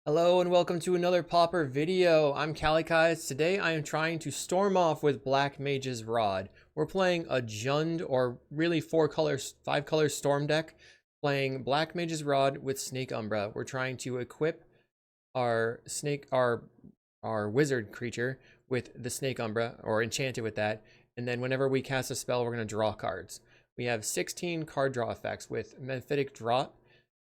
Hello and welcome to another Pauper video. I'm kalikaiz. Today I am trying to storm off with Black Mage's Rod. We're playing a Jund, or really five color storm deck, playing Black Mage's Rod with Snake Umbra. We're trying to equip our wizard creature with the Snake Umbra, or enchant it with that, and then whenever we cast a spell, we're going to draw cards. We have 16 card draw effects with Mephitic Draught,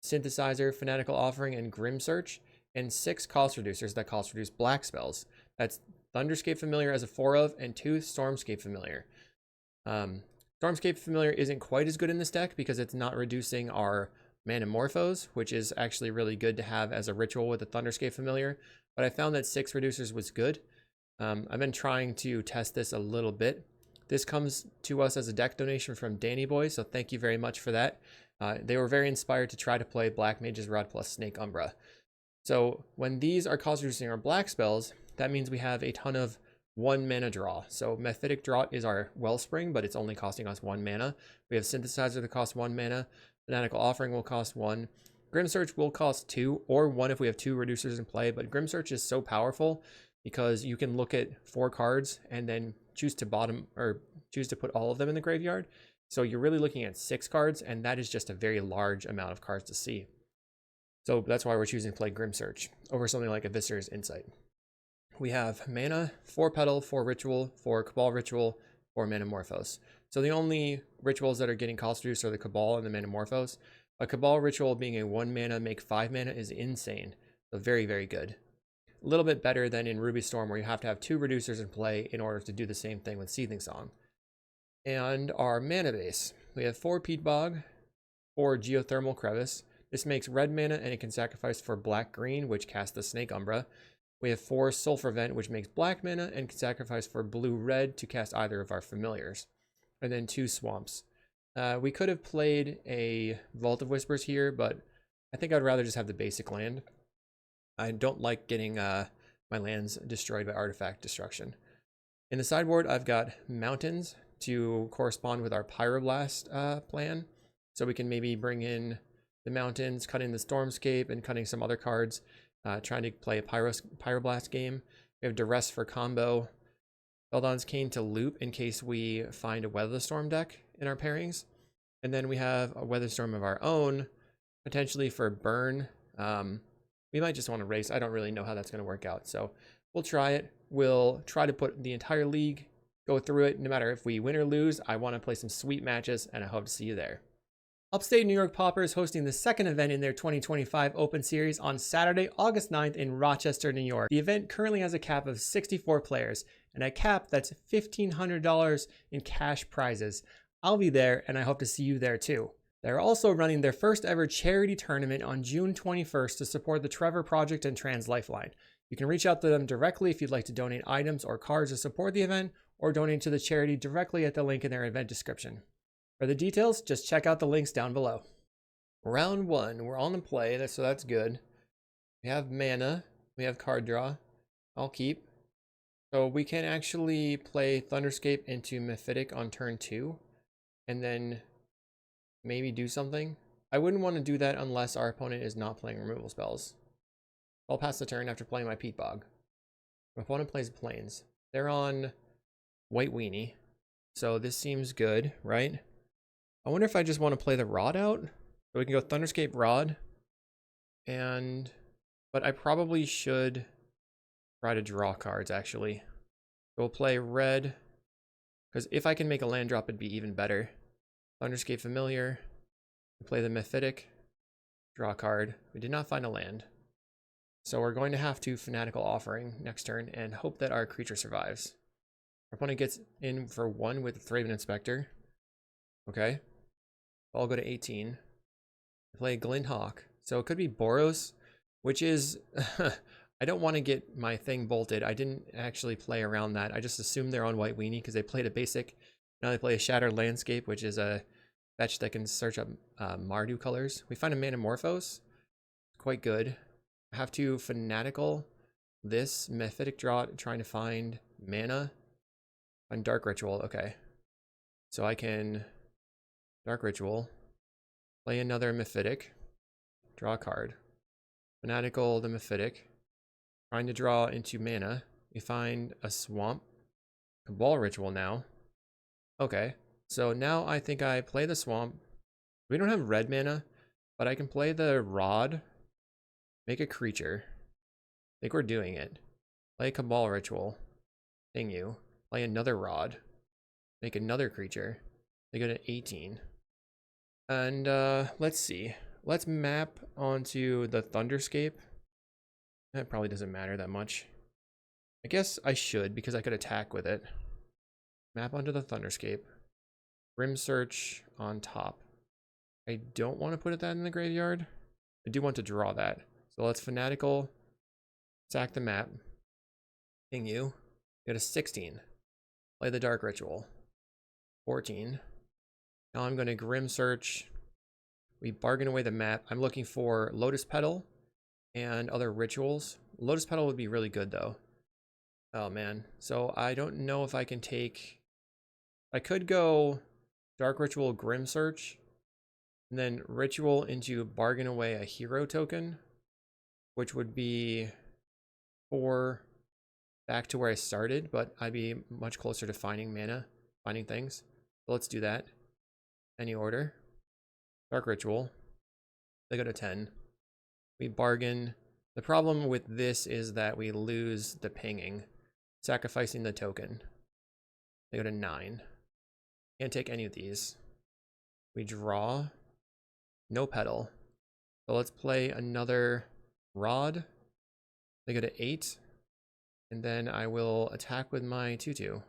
Synthesizer, Fanatical Offering, and Grim Search, and 6 cost reducers that cost reduce black spells. That's Thunderscape Familiar as a 4 of, and 2 Stormscape Familiar. Stormscape Familiar isn't quite as good in this deck because it's not reducing our Manamorphose, which is actually really good to have as a ritual with the Thunderscape Familiar, but I found that 6 reducers was good. I've been trying to test this a little bit. This comes to us as a deck donation from Danny Boy, so thank you very much for that. They were very inspired to try to play Black Mage's Rod plus Snake Umbra. So when these are cost reducing our black spells, that means we have a ton of 1 mana draw. So Mephitic Draught is our Wellspring, but it's only costing us 1 mana. We have Synthesizer that costs 1 mana. Fanatical Offering will cost 1. Grim Search will cost 2, or 1 if we have 2 reducers in play. But Grim Search is so powerful because you can look at 4 cards and then choose to put all of them in the graveyard. So you're really looking at 6 cards, and that is just a very large amount of cards to see. So that's why we're choosing to play Grim Search over something like Eviscer's Insight. We have mana, 4 Petal, 4 Ritual, 4 Cabal Ritual, 4 Manamorphose. So the only rituals that are getting cost reduced are the Cabal and the Manamorphose. A Cabal Ritual being a 1 mana, make 5 mana is insane. So very, very good. A little bit better than in Ruby Storm, where you have to have 2 reducers in play in order to do the same thing with Seething Song. And our mana base. We have 4 Peat Bog, 4 Geothermal Crevice. This makes red mana, and it can sacrifice for black-green, which casts the Snake Umbra. We have 4 Sulphur Vent, which makes black mana, and can sacrifice for blue-red to cast either of our familiars. And then 2 Swamps. We could have played a Vault of Whispers here, but I think I'd rather just have the basic land. I don't like getting my lands destroyed by artifact destruction. In the sideboard, I've got mountains to correspond with our Pyroblast plan. So we can maybe bring in the mountains, cutting the Stormscape, and cutting some other cards, trying to play a Pyroblast game. We have Duress for combo, Beldon's Cane to loop in case we find a Weather Storm deck in our pairings. And then we have a Weather Storm of our own, potentially for burn. We might just want to race. I don't really know how that's going to work out. So we'll try it. We'll try to put the entire league, go through it. No matter if we win or lose, I want to play some sweet matches, and I hope to see you there. Upstate New York Pauper is hosting the second event in their 2025 Open Series on Saturday, August 9th in Rochester, New York. The event currently has a cap of 64 players, and a cap that's $1,500 in cash prizes. I'll be there, and I hope to see you there too. They're also running their first ever charity tournament on June 21st to support the Trevor Project and Trans Lifeline. You can reach out to them directly if you'd like to donate items or cards to support the event, or donate to the charity directly at the link in their event description. For the details, just check out the links down below. Round 1, we're on the play, so that's good. We have mana, we have card draw. I'll keep. So we can actually play Thunderscape into Mephitic on turn 2, and then maybe do something. I wouldn't want to do that unless our opponent is not playing removal spells. I'll pass the turn after playing my Peat Bog. My opponent plays Plains. They're on White Weenie, so this seems good, right? I wonder if I just want to play the Rod out. So we can go Thunderscape Rod. But I probably should try to draw cards, actually. We'll play red, because if I can make a land drop, it'd be even better. Thunderscape Familiar. We play the Mephitic. Draw a card. We did not find a land. So we're going to have to Fanatical Offering next turn and hope that our creature survives. Our opponent gets in for 1 with the Thraben Inspector. Okay. I'll go to 18. Play Glint Hawk. So it could be Boros, which is... I don't want to get my thing bolted. I didn't actually play around that. I just assumed they're on White Weenie because they played a basic. Now they play a Shattered Landscape, which is a fetch that can search up Mardu colors. We find a Manamorphose. Quite good. I have to Fanatical this Mephitic Draught, trying to find mana. Find Dark Ritual. Okay. So I can Dark Ritual, play another Mephitic, draw a card. Fanatical the Mephitic. Trying to draw into mana. We find a swamp. Cabal Ritual now. Okay. So now I think I play the swamp. We don't have red mana, but I can play the rod. Make a creature. I think we're doing it. Play Cabal Ritual. Thing you. Play another rod. Make another creature. They go to 18. And let's see. Let's map onto the Thunderscape. That probably doesn't matter that much. I guess I should because I could attack with it. Map onto the Thunderscape. Grim Search on top. I don't want to put that in the graveyard. I do want to draw that. So let's Fanatical. Sack the map. Ping you. Go to 16. Play the Dark Ritual. 14. Now I'm going to Grim Search. We bargain away the map. I'm looking for Lotus Petal and other rituals. Lotus Petal would be really good though. Oh man. So I don't know if I can take... I could go Dark Ritual, Grim Search, and then Ritual into bargain away a hero token, which would be 4 back to where I started, but I'd be much closer to finding mana, finding things. So let's do that. Any order. Dark Ritual. They go to 10. We bargain. The problem with this is that we lose the pinging, sacrificing the token. They go to 9. Can't take any of these. We draw. No petal. So let's play another rod. They go to 8. And then I will attack with my 2/2.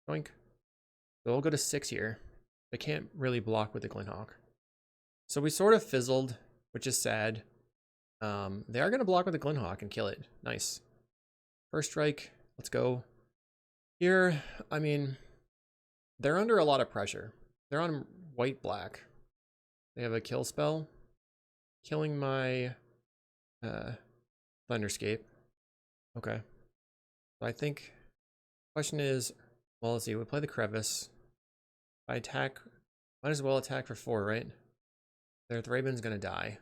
Boink. So we'll go to 6 here. I can't really block with the Glinthawk. So we sort of fizzled, which is sad. They are going to block with the Glinthawk and kill it. Nice. First strike. Let's go. Here, I mean, they're under a lot of pressure. They're on white-black. They have a kill spell. Killing my Thunderscape. Okay. So I think the question is, well, let's see. We play the Crevice. If I attack, might as well attack for 4, right? Their Thraben's going to die.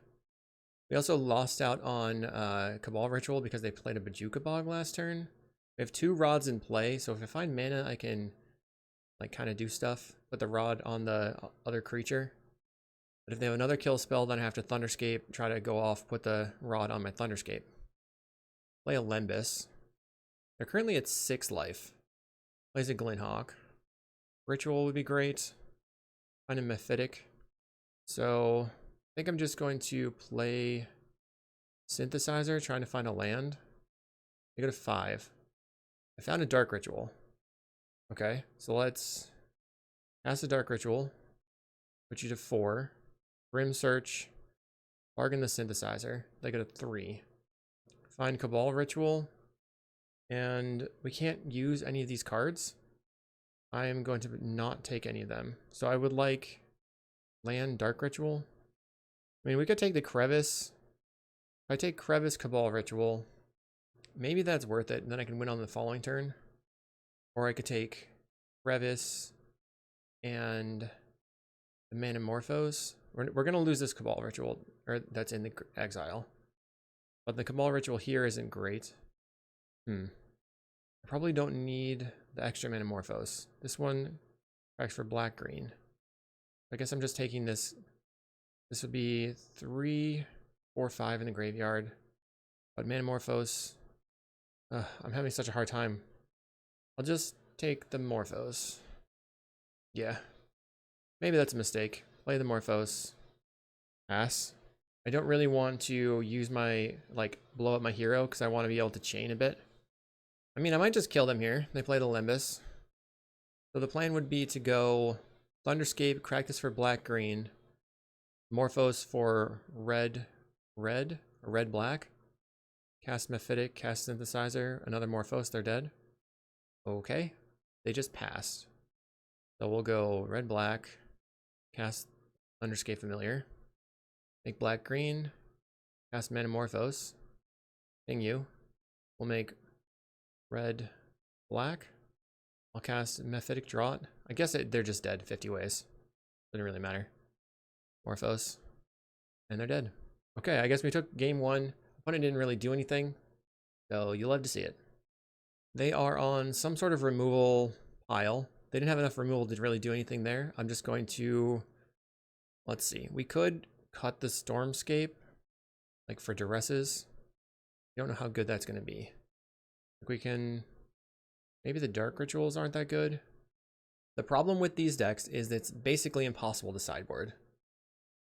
We also lost out on Cabal Ritual because they played a Bajuka Bog last turn. We have 2 rods in play, so if I find mana, I can like kind of do stuff. Put the rod on the other creature. But if they have another kill spell, then I have to Thunderscape, try to go off, put the rod on my Thunderscape. Play a Lembas. They're currently at 6 life. Plays a Glinthawk. Ritual would be great. Find a Mephitic. So I think I'm just going to play Synthesizer, trying to find a land. I go to 5. I found a Dark Ritual. Okay, so let's cast a Dark Ritual. Put you to 4. Grim Search. Bargain the Synthesizer. They go to 3. Find Cabal Ritual. And we can't use any of these cards. I am going to not take any of them. So I would like land Dark Ritual. I mean, we could take the Crevice. If I take Crevice, Cabal Ritual, maybe that's worth it, and then I can win on the following turn. Or I could take Crevice and the Manamorphose. We're going to lose this Cabal Ritual, or that's in the exile. But the Cabal Ritual here isn't great. I probably don't need the extra Manamorphose. This one tracks for black-green. I guess I'm just taking this. This would be 3, 4, 5 in the graveyard. But Manamorphose, I'm having such a hard time. I'll just take the Morphose. Yeah. Maybe that's a mistake. Play the Morphose. Pass. I don't really want to use my, like, blow up my hero because I want to be able to chain a bit. I mean, I might just kill them here. They play the Lembas. So the plan would be to go Thunderscape, crack this for black-green, Morphose for red, or red-black, cast Mephitic, cast Synthesizer, another Morphose, they're dead. Okay, they just passed. So we'll go red-black, cast Thunderscape Familiar, make black-green, cast Manamorphose, ping you. We'll make red-black. I'll cast Mephitic Draught. I guess they're just dead 50 ways. Doesn't really matter. Morphose. And they're dead. Okay, I guess we took game 1. Opponent didn't really do anything, so you'll love to see it. They are on some sort of removal pile. They didn't have enough removal to really do anything there. I'm just going to, let's see. We could cut the Stormscape, like for duresses. I don't know how good that's going to be. We can, maybe the Dark Rituals aren't that good. The problem with these decks is that it's basically impossible to sideboard.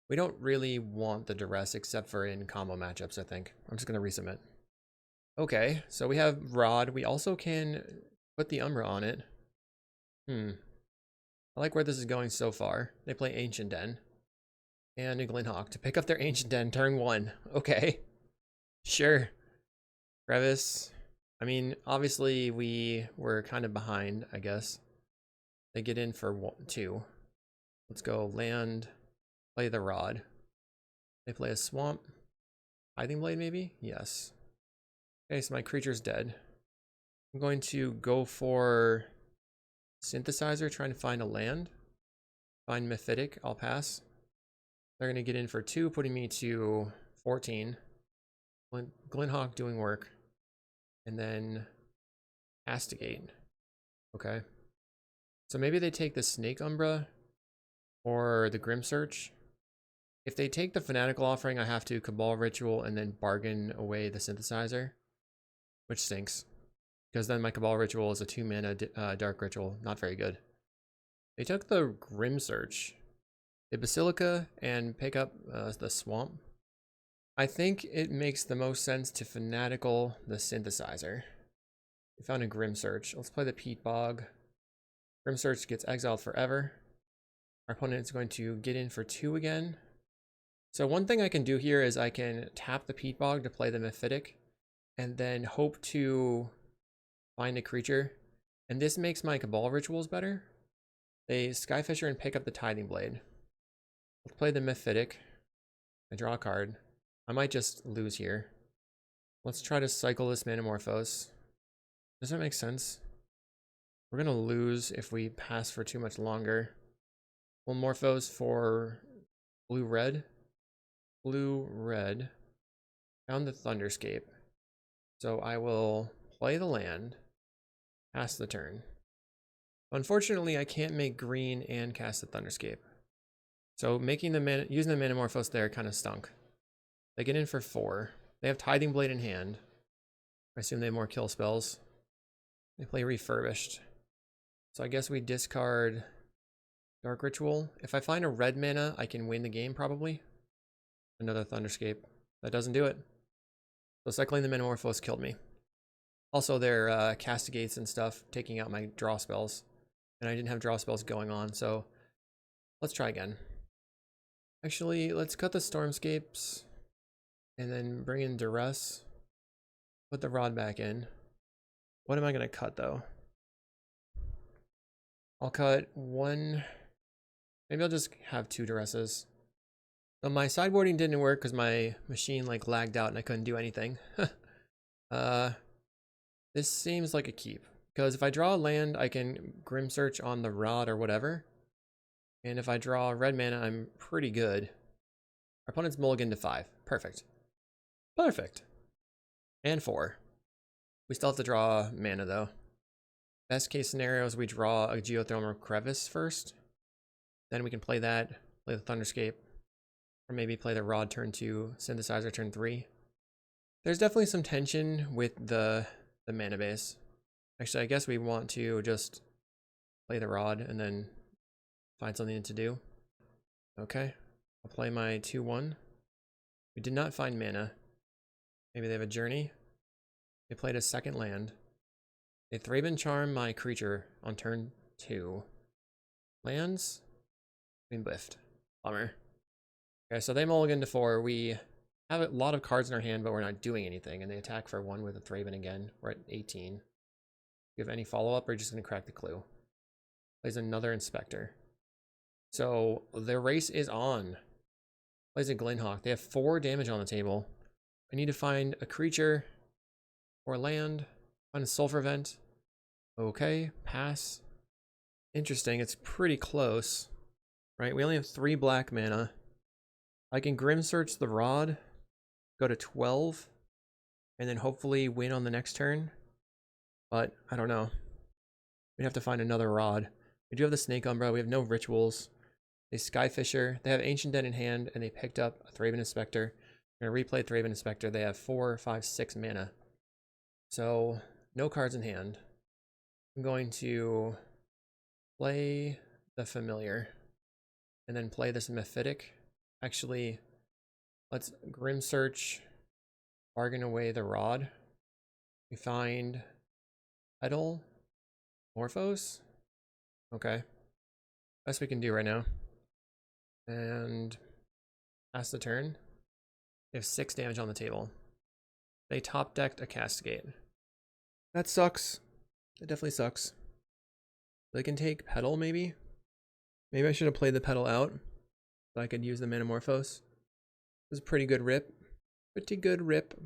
We don't really want the duress except for in combo matchups, I think. I'm just going to resubmit. Okay, so we have Rod. We also can put the Umbra on it. I like where this is going so far. They play Ancient Den and a Glinhawk to pick up their Ancient Den turn 1. Okay, sure. Crevice. I mean, obviously we were kind of behind, I guess. They get in for 2. Let's go land, play the Rod. They play a Swamp. Tithing Blade maybe? Yes. Okay, so my creature's dead. I'm going to go for Synthesizer, trying to find a land. Find Mephitic, I'll pass. They're going to get in for 2, putting me to 14. Glinhawk doing work. And then Castigate. Okay. So maybe they take the Snake Umbra or the Grim Search. If they take the Fanatical Offering, I have to Cabal Ritual and then bargain away the Synthesizer, which stinks. Because then my Cabal Ritual is a 2-mana Dark Ritual. Not very good. They took the Grim Search. They Basilica and pick up the Swamp. I think it makes the most sense to Fanatical the Synthesizer. We found a Grim Search. Let's play the Peat Bog. Grim Search gets exiled forever. Our opponent is going to get in for 2 again. So one thing I can do here is I can tap the Peat Bog to play the Mephitic and then hope to find a creature. And this makes my Cabal Rituals better. They Skyfisher and pick up the Tithing Blade. Let's play the Mephitic. I draw a card. I might just lose here. Let's try to cycle this Manamorphose. Does that make sense? We're going to lose if we pass for too much longer. We'll Morphose for blue-red. Blue-red. Found the Thunderscape. So I will play the land. Pass the turn. Unfortunately, I can't make green and cast the Thunderscape. So making the using the Manamorphose there kind of stunk. They get in for 4. They have Tithing Blade in hand. I assume they have more kill spells. They play Refurbished. So I guess we discard Dark Ritual. If I find a red mana, I can win the game probably. Another Thunderscape. That doesn't do it. So cycling the Manamorphose killed me. Also their Castigates and stuff, taking out my draw spells. And I didn't have draw spells going on, so let's try again. Actually, let's cut the Stormscapes. And then bring in Duress. Put the Rod back in. What am I going to cut though? I'll cut 1. Maybe I'll just have 2 Duresses. So my sideboarding didn't work because my machine like lagged out and I couldn't do anything. This seems like a keep. Because if I draw a land, I can Grim Search on the Rod or whatever. And if I draw red mana, I'm pretty good. Our opponent's mulligan to 5. Perfect. Perfect. And 4. We still have to draw mana though. Best case scenario is we draw a Geothermal Crevice first. Then we can play that, play the Thunderscape. Or maybe play the Rod turn 2, Synthesizer turn 3. There's definitely some tension with the mana base. Actually, I guess we want to just play the Rod and then find something to do. Okay, I'll play my 2-1. We did not find mana. Maybe they have a Journey. They played a second land. They Thraben Charm my creature on turn 2. Lands? Queen Biffed. Bummer. Okay, so they mulligan to 4. We have a lot of cards in our hand, but we're not doing anything. And they attack for 1 with a Thraben again. We're at 18. Do you have any follow-up, or are you just going to crack the clue? Plays another Inspector. So the race is on. Plays a Glinhawk. They have 4 damage on the table. I need to find a creature or land. Find a Sulfur Vent. Okay, pass. Interesting, it's pretty close. Right, we only have 3 black mana. I can Grim Search the Rod. Go to 12. and then hopefully win on the next turn. But I don't know. We'd have to find another rod. We do have the Snake Umbra. We have no rituals. They Skyfisher. They have Ancient Den in hand, and they picked up a Thraben Inspector. We're going to replay Thraben Inspector. They have 4, 5, 6 mana. So, no cards in hand. I'm going to play the Familiar, and then play this Mephitic. Actually, let's Grim Search, bargain away the Rod. We find Petal, Morphos. Okay. Best we can do right now. And pass the turn. They have 6 damage on the table. They top decked a Castigate. That sucks. It definitely sucks. They can take Petal, maybe? Maybe I should have played the Petal out so I could use the Manamorphose. This is a pretty good rip. Pretty good rip.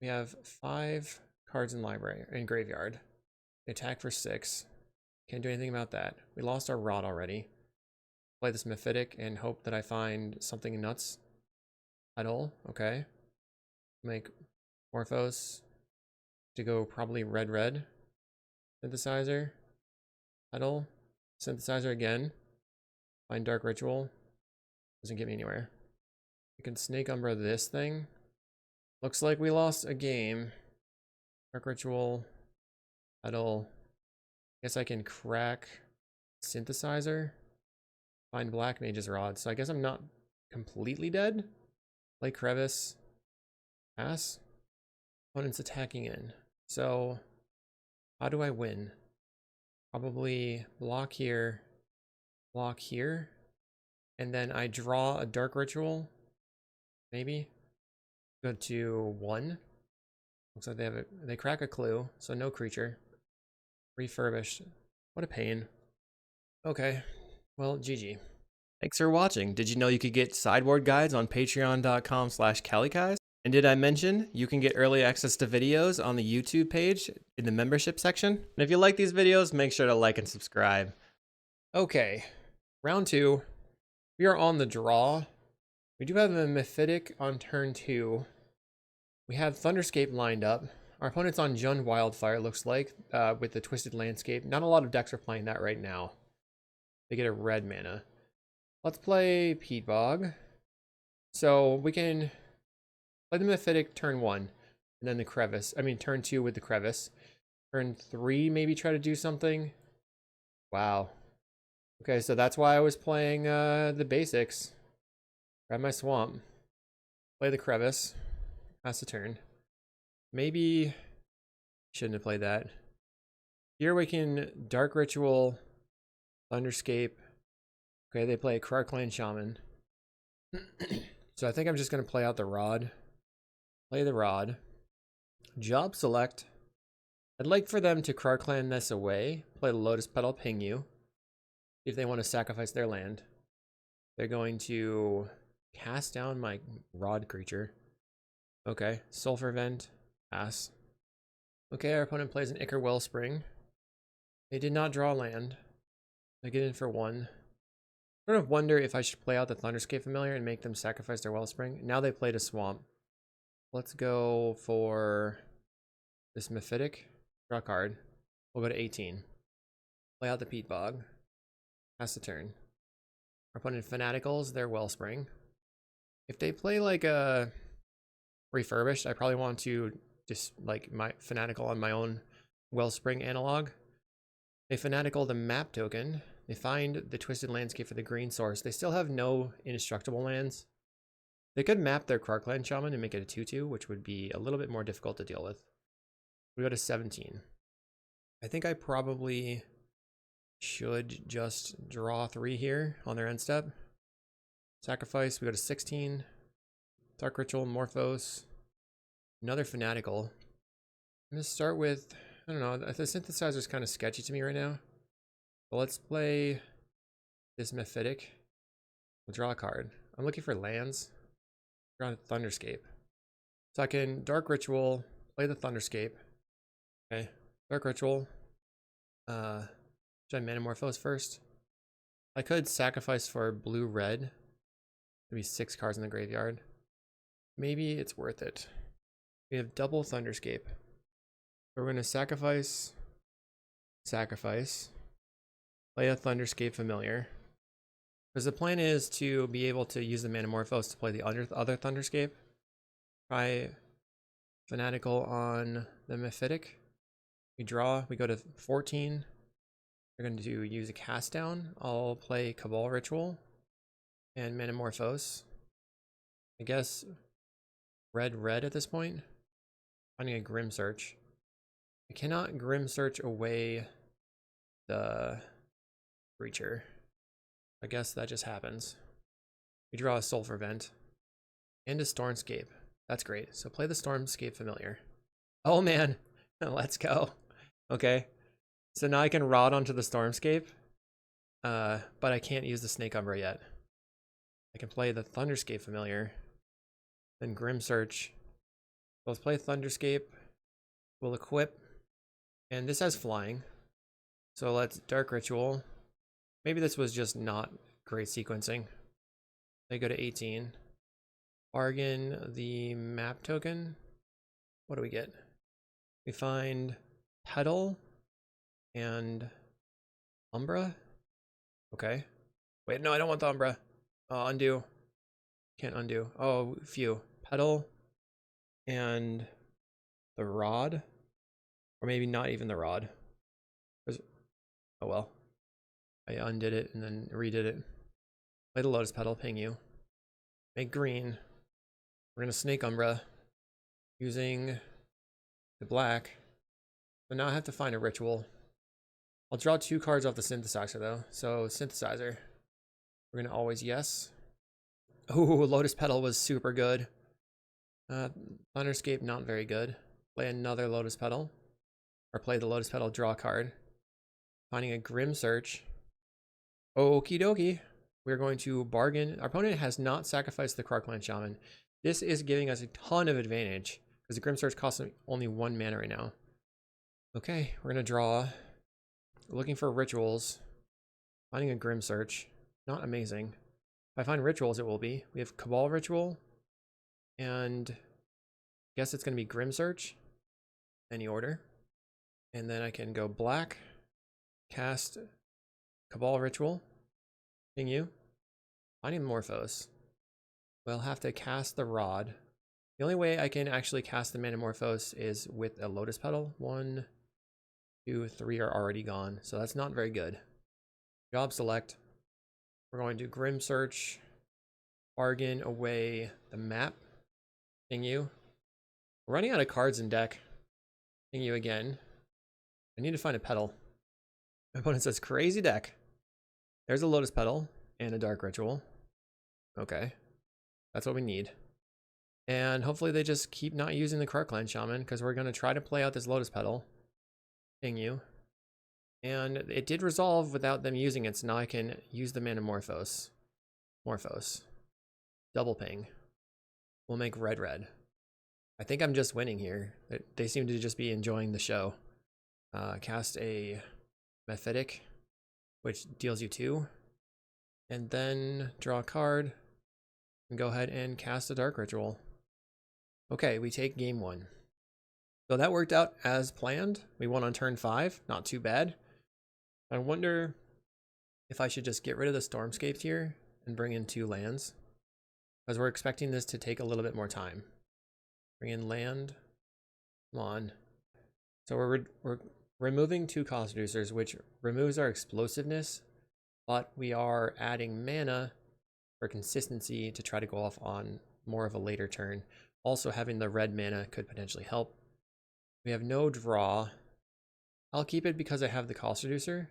We have 5 cards in library, in graveyard. They attack for 6. Can't do anything about that. We lost our Rod already. Play this Mephitic and hope that I find something nuts. Petal, okay. Make Morphos to go probably red. Synthesizer. Petal. Synthesizer again. Find Dark Ritual. Doesn't get me anywhere. We can Snake Umbra this thing. Looks like we lost a game. Dark Ritual. Petal. Guess I can crack Synthesizer. Find Black Mage's Rod. So I guess I'm not completely dead. Play Crevice. Pass. Opponent's attacking in. So how do I win? Probably block here. Block here. And then I draw a Dark Ritual. Maybe. Go to 1. Looks like they crack a clue, so no creature. Refurbished. What a pain. Okay. Well, GG. Thanks for watching. Did you know you could get sideboard guides on patreon.com/kalikaiz? And did I mention you can get early access to videos on the YouTube page in the membership section? And if you like these videos, make sure to like and subscribe. Okay. Round 2. We are on the draw. We do have a Mephitic on turn 2. We have Thunderscape lined up. Our opponent's on Jund Wildfire, looks like, with the Twisted Landscape. Not a lot of decks are playing that right now. They get a red mana. Let's play Peat Bog. So we can play the Mephitic turn 1, and then the Crevice. I mean, turn 2 with the Crevice. Turn 3, maybe try to do something. Wow. Okay, so that's why I was playing the basics. Grab my Swamp. Play the Crevice. Pass the turn. Maybe shouldn't have played that. Here we can Dark Ritual, Thunderscape. Okay, they play Krark-Clan Shaman. So I think I'm just going to play out the Rod. Play the Rod. Job select. I'd like for them to Krark-Clan this away. Play the Lotus Petal, ping you. If they want to sacrifice their land. They're going to cast down my Rod creature. Okay, Sulfur Vent. Pass. Okay, our opponent plays an Ichor Wellspring. They did not draw land. They get in for 1. I sort of wonder if I should play out the Thunderscape Familiar and make them sacrifice their Wellspring. Now they played a Swamp. Let's go for this Mephitic. Draw a card. We'll go to 18. Play out the Peat Bog. Pass the turn. Our opponent Fanaticals their Wellspring. If they play like a Refurbished, I probably want to just like my Fanatical on my own Wellspring analog. They Fanatical the map token. They find the Twisted Landscape for the green source. They still have no indestructible lands. They could map their Krark-Clan Shaman and make it a 2/2, which would be a little bit more difficult to deal with. We go to 17. I think I probably should just draw 3 here on their end step. Sacrifice, we go to 16. Dark Ritual, Morphos. Another Fanatical. I'm going to start with, I don't know, the Synthesizer is kind of sketchy to me right now. But let's play this Mephitic. We'll draw a card. I'm looking for lands. Draw a Thunderscape. So I can Dark Ritual, play the Thunderscape. Okay, Dark Ritual. Should I Manamorphose first? I could sacrifice for blue-red. Maybe 6 cards in the graveyard. Maybe it's worth it. We have double Thunderscape. We're going to sacrifice, play a Thunderscape Familiar. Because the plan is to be able to use the Manamorphose to play the other Thunderscape. Try Fanatical on the Mephitic. We draw, we go to 14. We're going to use a cast down. I'll play Cabal Ritual and Manamorphose. I guess red at this point. Finding a Grim Search. I cannot Grim Search away the creature. I guess that just happens. We draw a Sulphur Vent and a Stormscape. That's great. So play the Stormscape Familiar. Oh man, let's go. Okay, so now I can Rod onto the Stormscape, but I can't use the Snake Umbra yet. I can play the Thunderscape Familiar, then Grim Search. Let's play Thunderscape. We'll equip, and this has flying. So let's Dark Ritual. Maybe this was just not great sequencing. They go to 18. Bargain the map token. What do we get? We find Petal and Umbra. Okay. Wait, no, I don't want the Umbra. Undo. Can't undo. Oh, phew. Petal and the Rod. Or maybe not even the Rod. Oh well. I undid it and then redid it. Play the Lotus Petal, ping you. Make green. We're gonna Snake Umbra using the black. So now I have to find a ritual. I'll draw 2 cards off the synthesizer though. So synthesizer. We're gonna always yes. Oh, Lotus Petal was super good. Thunderscape not very good. Play another Lotus Petal. Or play the Lotus Petal, draw a card. Finding a Grim Search. Okie dokie. We're going to bargain. Our opponent has not sacrificed the Krark-Clan Shaman. This is giving us a ton of advantage because the Grim Search costs only 1 mana right now. Okay, we're going to draw. We're looking for rituals. Finding a Grim Search. Not amazing. If I find rituals, it will be. We have Cabal Ritual. And I guess it's going to be Grim Search. Any order. And then I can go black. Cast Cabal Ritual. Ping you. Finding Morphos. We'll have to cast the Rod. The only way I can actually cast the Manamorphose is with a Lotus Petal. 1, 2, 3 are already gone, so that's not very good. Job select. We're going to Grim Search. Bargain away the map. Ping you. We're running out of cards in deck. Ping you again. I need to find a Petal. My opponent says crazy deck. There's a Lotus Petal and a Dark Ritual. Okay. That's what we need. And hopefully they just keep not using the Krark-Clan Shaman because we're going to try to play out this Lotus Petal. Ping you. And it did resolve without them using it, so now I can use the Manamorphose. Morphos. Double ping. We'll make red. I think I'm just winning here. They seem to just be enjoying the show. Cast a Mephitic, which deals you 2. And then draw a card. And go ahead and cast a Dark Ritual. Okay, we take game 1. So that worked out as planned. We won on turn 5. Not too bad. I wonder if I should just get rid of the Stormscapes here and bring in 2 lands. Because we're expecting this to take a little bit more time. Bring in land. Come on. So we're removing 2 cost reducers, which removes our explosiveness. But we are adding mana for consistency to try to go off on more of a later turn. Also having the red mana could potentially help. We have no draw. I'll keep it because I have the cost reducer.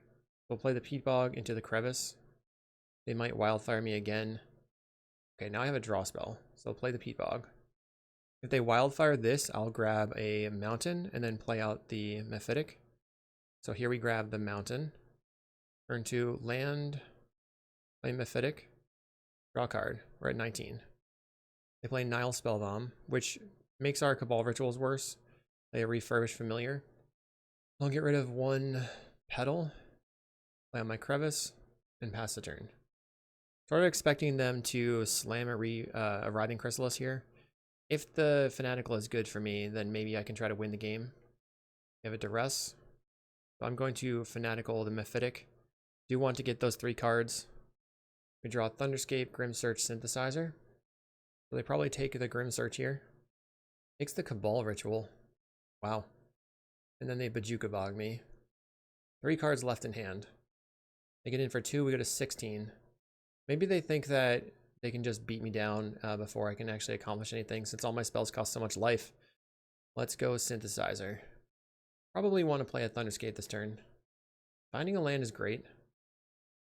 We'll play the Peat Bog into the Crevice. They might Wildfire me again. Okay, now I have a draw spell, so I'll play the Peat Bog. If they Wildfire this, I'll grab a Mountain and then play out the Mephitic. So here we grab the Mountain. Turn 2, land, play Mephitic. Draw a card. We're at 19. They play Nile Spellbomb, which makes our Cabal Rituals worse. Play a Refurbished Familiar. I'll get rid of 1 Petal, play on my Crevice, and pass the turn. Sort of expecting them to slam a Writhing Chrysalis here. If the Fanatical is good for me, then maybe I can try to win the game. We have a Duress. So I'm going to Fanatical the Mephitic. Do want to get those 3 cards. We draw Thunderscape, Grim Search, Synthesizer. So they probably take the Grim Search here. Takes the Cabal Ritual. Wow. And then they Bajuka Bog me. 3 cards left in hand. They get in for 2, we go to 16. Maybe they think that they can just beat me down before I can actually accomplish anything, since all my spells cost so much life. Let's go Synthesizer. Probably want to play a Thunderscape this turn. Finding a land is great.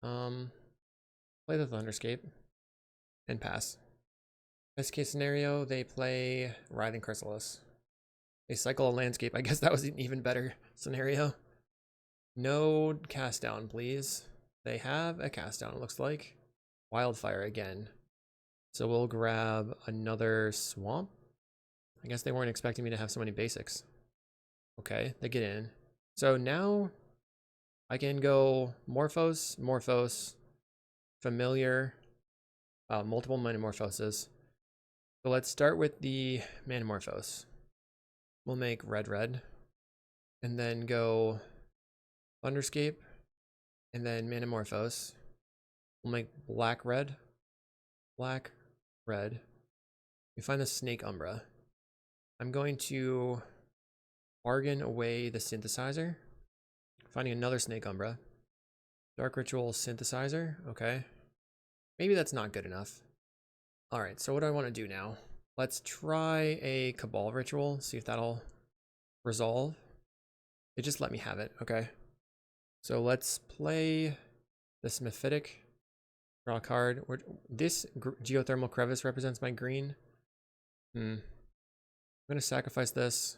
Play the Thunderscape and pass. Best case scenario, they play Writhing Chrysalis. They cycle a landscape. I guess that was an even better scenario. No cast down, please. They have a cast down, it looks like. Wildfire again. So we'll grab another swamp. I guess they weren't expecting me to have so many basics. Okay, they get in. So now I can go Morphos, Morphos, Familiar, multiple Manamorphoses. So let's start with the Manamorphose. We'll make red, and then go Thunderscape, and then Manamorphose. We'll make black, red. We find the Snake Umbra. I'm going to bargain away the Synthesizer. Finding another Snake Umbra. Dark Ritual Synthesizer. Okay. Maybe that's not good enough. Alright, so what do I want to do now? Let's try a Cabal Ritual, see if that'll resolve. They just let me have it, okay. So let's play this Mephitic. Draw a card. This Geothermal Crevice represents my green. I'm going to sacrifice this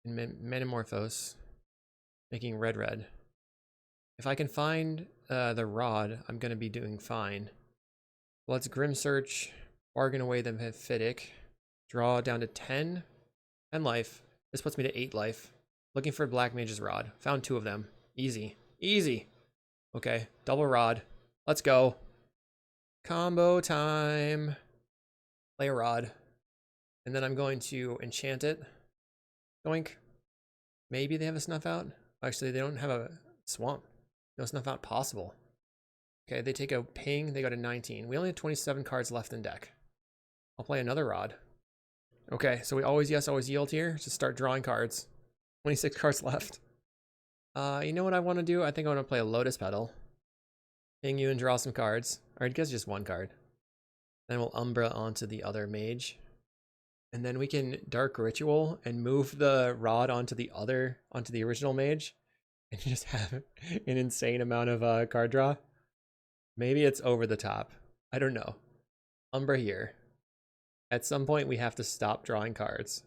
and Manamorphose, making red. If I can find the Rod, I'm going to be doing fine. Let's Grim Search, bargain away the Mephitic, draw down to 10 life. This puts me to 8 life. Looking for Black Mage's Rod. Found 2 of them. Easy. Easy. Okay, double Rod. Let's go. Combo time. Play a Rod. And then I'm going to enchant it. Doink. Maybe they have a Snuff Out. Actually, they don't have a Swamp. No Snuff Out possible. Okay, they take a ping. They go to 19. We only have 27 cards left in deck. I'll play another Rod. Okay, so we always yes, always yield here. Just start drawing cards. 26 cards left. You know what I want to do? I think I want to play a Lotus Petal. Ping you and draw some cards. Or I guess just 1 card. Then we'll Umbra onto the other Mage. And then we can Dark Ritual and move the Rod onto the original Mage. And just have an insane amount of card draw. Maybe it's over the top. I don't know. Umbra here. At some point we have to stop drawing cards.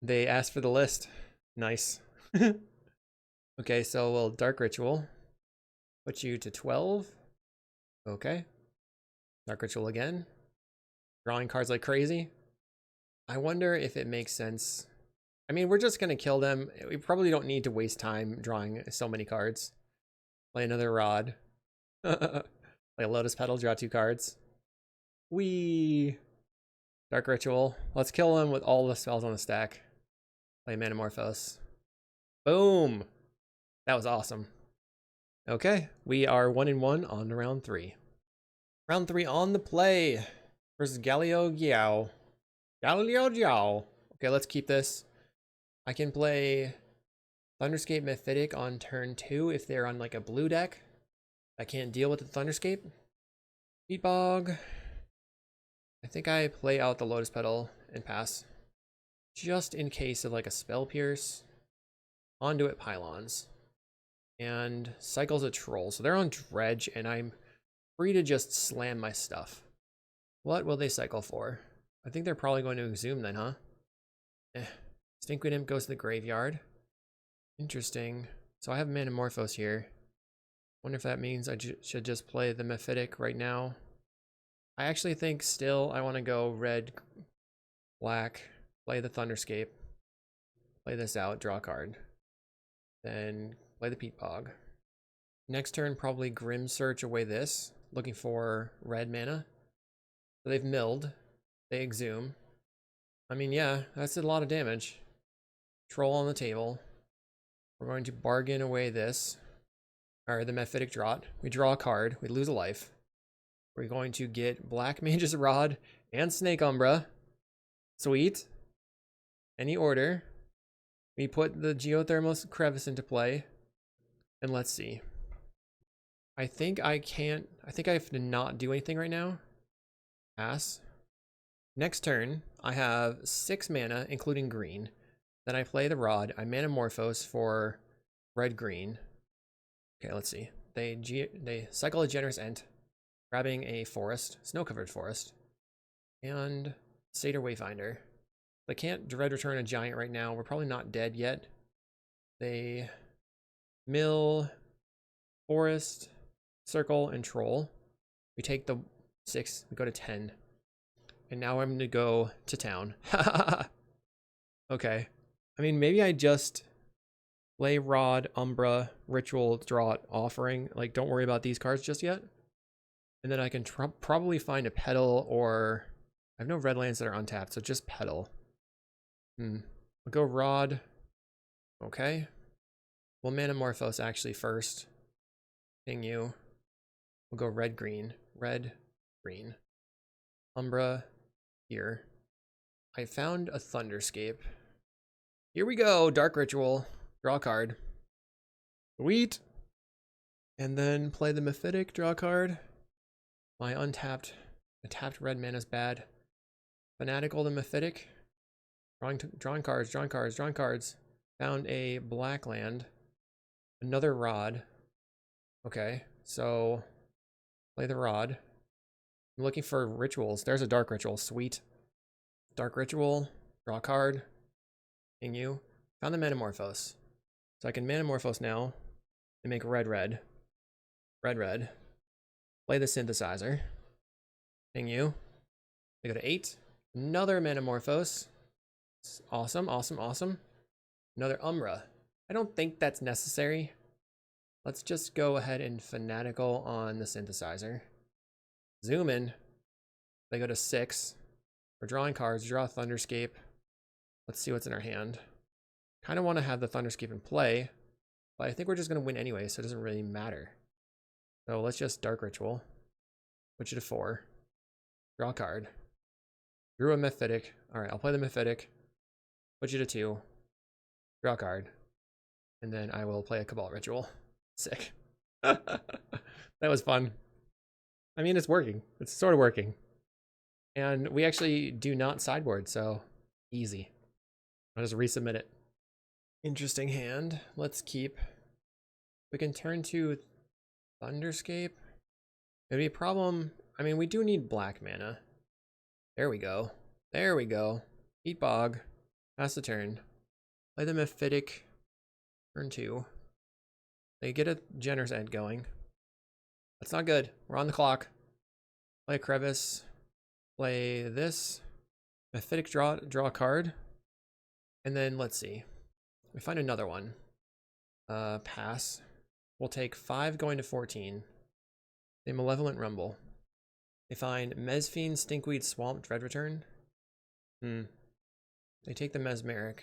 They asked for the list. Nice. Okay, so we'll Dark Ritual. Put you to 12. Okay. Dark Ritual again. Drawing cards like crazy. I wonder if it makes sense. I mean, we're just going to kill them. We probably don't need to waste time drawing so many cards. Play another Rod. Play a Lotus Petal, draw 2 cards. Whee! Dark Ritual. Let's kill them with all the spells on the stack. Play Manamorphose. Boom! That was awesome. Okay, we are 1-1 on to round 3. Round 3 on the play versus Galileo Giao. Galileo Giao. Okay, let's keep this. I can play Thunderscape Mephitic on turn 2 if they're on like a blue deck. I can't deal with the Thunderscape. Peat Bog. I think I play out the Lotus Petal and pass. Just in case of like a Spell Pierce. Conduit Pylons. And Cycles a Troll. So they're on Dredge and I'm free to just slam my stuff. What will they cycle for? I think they're probably going to Exhume then, huh? Stinkweed Imp goes to the graveyard. Interesting. So I have Manamorphose here. Wonder if that means I should just play the Mephitic right now. I actually think still I want to go red, black, play the Thunderscape, play this out, draw a card. Then play the Peat Bog. Next turn, probably Grim Search away this, looking for red mana. So they've milled, they Exhume. I mean, yeah, that's a lot of damage. Troll on the table. We're going to bargain away this. Or the Mephitic Draught. We draw a card. We lose a life. We're going to get Black Mage's Rod and Snake Umbra. Sweet. Any order. We put the Geothermal Crevice into play. And let's see. I think I have to not do anything right now. Pass. Next turn, I have 6 mana, including green. Then I play the Rod. I Manamorphose for red-green. Okay, let's see. They cycle a Generous Ent, grabbing a forest, snow-covered forest, and Satyr Wayfinder. They can't Dread Return a giant right now. We're probably not dead yet. They mill, forest, circle, and troll. We take the 6, we go to 10. And now I'm gonna go to town. Okay. I mean, maybe I just play Rod, Umbra, Ritual, Draught, Offering. Like, don't worry about these cards just yet. And then I can probably find a Petal, or I have no red lands that are untapped, so just Petal. I'll go Rod. Okay. We'll Manamorphose actually first. Ping you. We'll go red, green. Red, green. Umbra here. I found a Thunderscape. Here we go. Dark Ritual. Draw a card. Sweet. And then play the Mephitic. Draw a card. My tapped red mana is bad. Fanatical the Mephitic. Drawing cards. Found a black land. Another Rod. Okay, so play the Rod. I'm looking for rituals. There's a Dark Ritual. Sweet. Dark Ritual. Draw a card. Ping you. Found the Manamorphose. So I can Manamorphose now and make red. Play the Synthesizer. Ping you. I go to 8. Another Manamorphose. Awesome. Another Umbra. I don't think that's necessary. Let's just go ahead and Fanatical on the Synthesizer. Zoom in. They go to 6. We're drawing cards. Draw a Thunderscape. Let's see what's in our hand. Kind of want to have the Thunderscape in play, but I think we're just going to win anyway, so it doesn't really matter. So let's just Dark Ritual. Put you to 4. Draw a card. Drew a Mephitic. Alright, I'll play the Mephitic. Put you to 2. Draw a card. And then I will play a Cabal Ritual. Sick. That was fun. I mean, it's working. It's sort of working. And we actually do not sideboard, so easy. I'll just resubmit it. Interesting hand. Let's keep. We can turn to Thunderscape. It'd be a problem. I mean, we do need black mana. There we go. Eat Bog. Pass the turn. Play the Mephitic. Turn 2. They get a Generous Ent going. That's not good. We're on the clock. Play a Crevice. Play this. Mephitic draw a card. And then let's see. We find another one. Pass. We'll take 5 going to 14. A Malevolent Rumble. They find Mesfiend, Stinkweed, Swamp, Dread Return. They take the Mesmeric.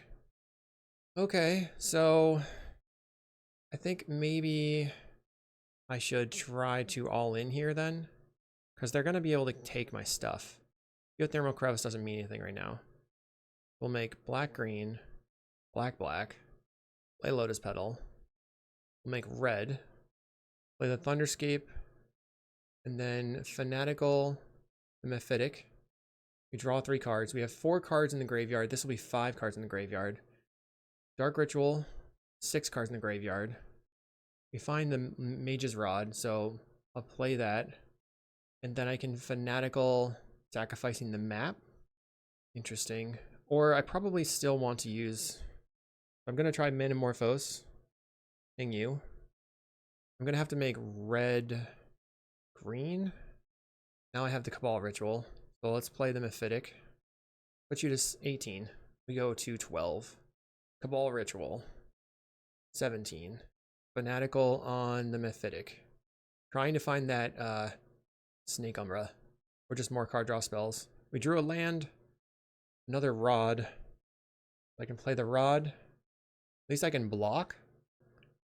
Okay, so I think maybe I should try to all in here then, because they're going to be able to take my stuff. Geothermal Crevice doesn't mean anything right now. We'll make black, green, black, play Lotus Petal. We'll make red, play the Thunderscape, and then Fanatical, the Mephitic. We draw 3 cards. We have 4 cards in the graveyard. This will be 5 cards in the graveyard. Dark Ritual, 6 cards in the graveyard. We find the Mage's Rod, so I'll play that. And then I can Fanatical, sacrificing the map. Interesting. Or I probably still want to use... I'm going to try Manamorphose. Ping you. I'm going to have to make red, green. Now I have the Cabal Ritual. So let's play the Mephitic. Put you to 18. We go to 12. Cabal Ritual. 17. Fanatical on the Mephitic. Trying to find that Snake Umbra. Or just more card draw spells. We drew a land. another rod. I can play the rod. At least I can block.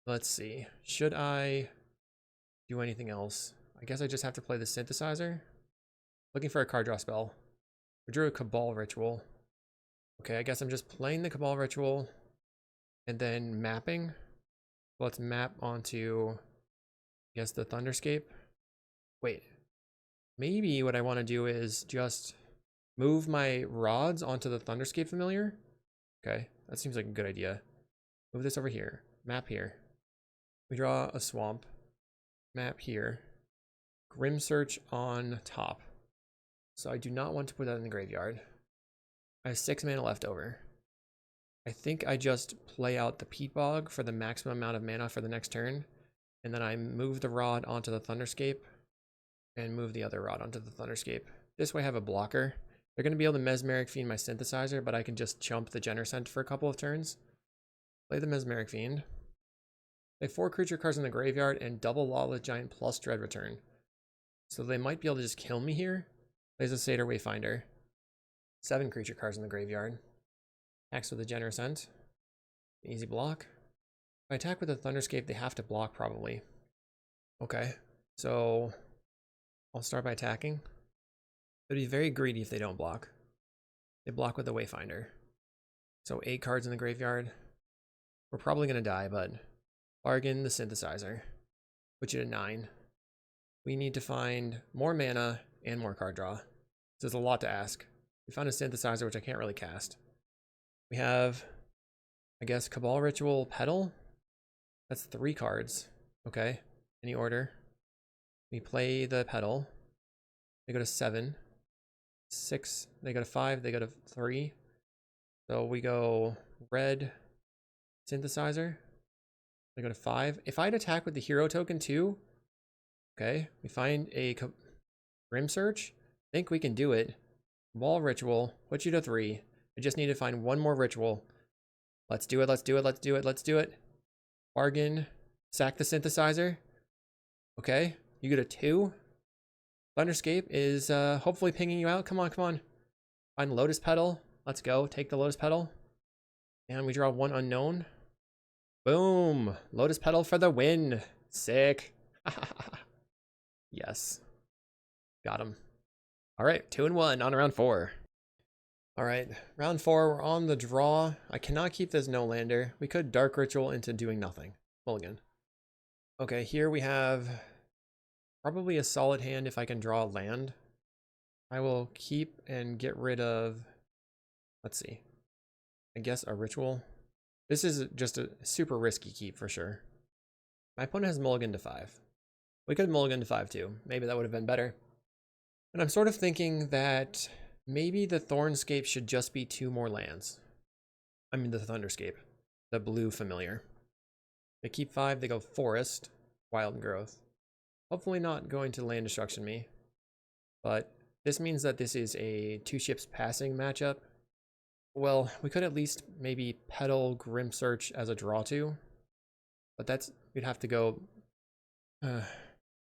Let's see. Should I do anything else? I guess I just have to play the synthesizer. Looking for a card draw spell. I drew a Cabal Ritual. Okay, I guess I'm just playing the Cabal Ritual and then mapping. Let's map onto, I guess, the Thunderscape. Wait, maybe what I want to do is just move my rods onto the Thunderscape familiar. Okay, that seems like a good idea. Move this over here. Map here. We draw a swamp. Map here. Grim Search on top. So I do not want to put that in the graveyard. I have 6 mana left over. I think I just play out the Peat Bog for the maximum amount of mana for the next turn. And then I move the rod onto the Thunderscape. And move the other rod onto the Thunderscape. This way I have a blocker. They're going to be able to Mesmeric Fiend my Synthesizer, but I can just chump the Genercent for a couple of turns. Play the Mesmeric Fiend. Play 4 creature cards in the graveyard and double Lawless Giant plus Dread Return. So they might be able to just kill me here. Plays a Satyr Wayfinder. 7 creature cards in the graveyard. Attacks with the Genercent. Easy block. If I attack with the Thunderscape, they have to block probably. Okay, so I'll start by attacking. They'd be very greedy if they don't block. They block with the Wayfinder. So 8 cards in the graveyard. We're probably going to die, but bargain the Synthesizer. Put you to 9. We need to find more mana and more card draw. So there's a lot to ask. We found a Synthesizer, which I can't really cast. We have, I guess, Cabal Ritual Petal. That's 3 cards. Okay, any order. We play the Petal. They go to 7. 6, they go to 5, they go to 3. So we go red Synthesizer. They go to 5. If I'd attack with the hero token too, okay, we find a Grim Search. I think we can do it. Wall Ritual, put you to 3. I just need to find one more ritual. Let's do it, let's do it, let's do it, let's do it. Bargain, sack the Synthesizer. Okay, you get a 2. Thunderscape is hopefully pinging you out. Come on, come on. Find Lotus Petal. Let's go. Take the Lotus Petal. And we draw 1 unknown. Boom. Lotus Petal for the win. Sick. Yes. Got him. All right, 2-1 on round 4. All right, round 4, we're on the draw. I cannot keep this no-lander. We could Dark Ritual into doing nothing. Mulligan. Okay, here we have probably a solid hand if I can draw land. I will keep and get rid of, let's see, I guess a ritual. This is just a super risky keep for sure. My opponent has mulligan to 5. We could mulligan to 5 too. Maybe that would have been better. And I'm sort of thinking that maybe the Thornscape should just be 2 more lands. I mean the Thunderscape, the blue familiar. They keep 5, they go Forest, Wild Growth. Hopefully not going to land destruction me, but this means that this is a 2 ships passing matchup. Well, we could at least maybe Petal Grim Search as a draw to, but that's, we'd have to go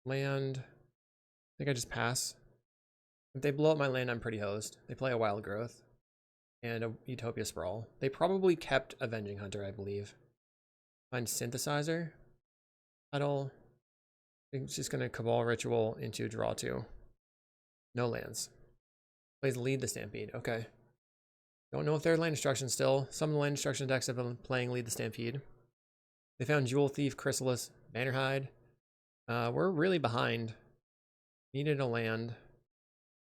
land. I think I just pass. If they blow up my land, I'm pretty hosed. They play a Wild Growth and a Utopia Sprawl. They probably kept Avenging Hunter, I believe. Find Synthesizer, Petal. It's just going to Cabal Ritual into draw 2. No lands. Plays Lead the Stampede. Okay. Don't know if they're land destruction still. Some of the land destruction decks have been playing Lead the Stampede. They found Jewel Thief, Chrysalis, Bannerhide. We're really behind. Needed a land.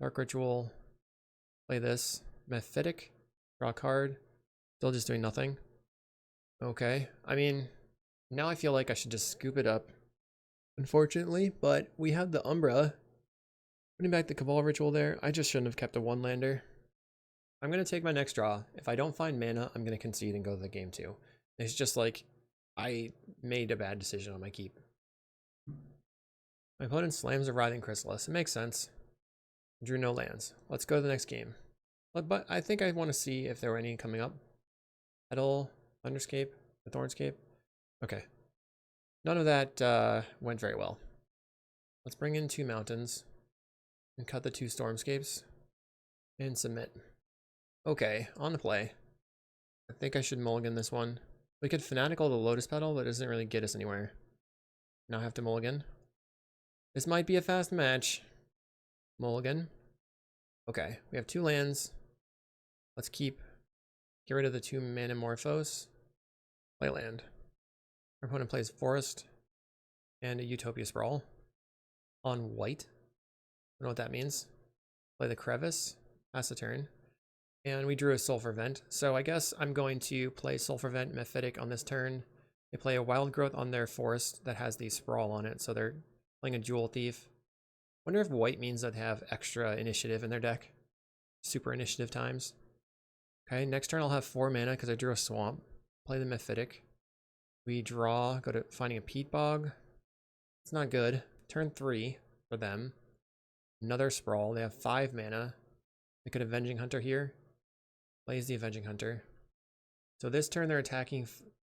Dark Ritual. Play this. Mephitic. Draw a card. Still just doing nothing. Okay. I mean, now I feel like I should just scoop it up. Unfortunately, but we have the Umbra. Putting back the Cabal Ritual there. I just shouldn't have kept a 1-lander. I'm going to take my next draw. If I don't find mana, I'm going to concede and go to the game 2. It's just like, I made a bad decision on my keep. My opponent slams a Writhing Chrysalis. It makes sense. Drew no lands. Let's go to the next game. But I think I want to see if there were any coming up. Petal, Thunderscape, the Thornscape. Okay. None of that went very well. Let's bring in 2 mountains and cut the 2 Stormscapes and submit. Okay, on the play. I think I should mulligan this one. We could Fanatical the Lotus Petal, but it doesn't really get us anywhere. Now I have to mulligan. This might be a fast match. Mulligan. Okay, we have 2 lands. Let's get rid of the 2 Manamorphose. Play land. Our opponent plays Forest and a Utopia Sprawl on white. I don't know what that means. Play the Crevice, pass the turn. And we drew a Sulfur Vent, so I guess I'm going to play Sulfur Vent Mephitic on this turn. They play a Wild Growth on their Forest that has the Sprawl on it, so they're playing a Jewel Thief. Wonder if white means that they have extra initiative in their deck. Super initiative times. Okay, next turn I'll have 4 mana because I drew a Swamp. Play the Mephitic. We draw, go to finding a Peat Bog. It's not good. Turn 3 for them. Another Sprawl. They have 5 mana. They could Avenging Hunter here. Plays the Avenging Hunter. So this turn they're attacking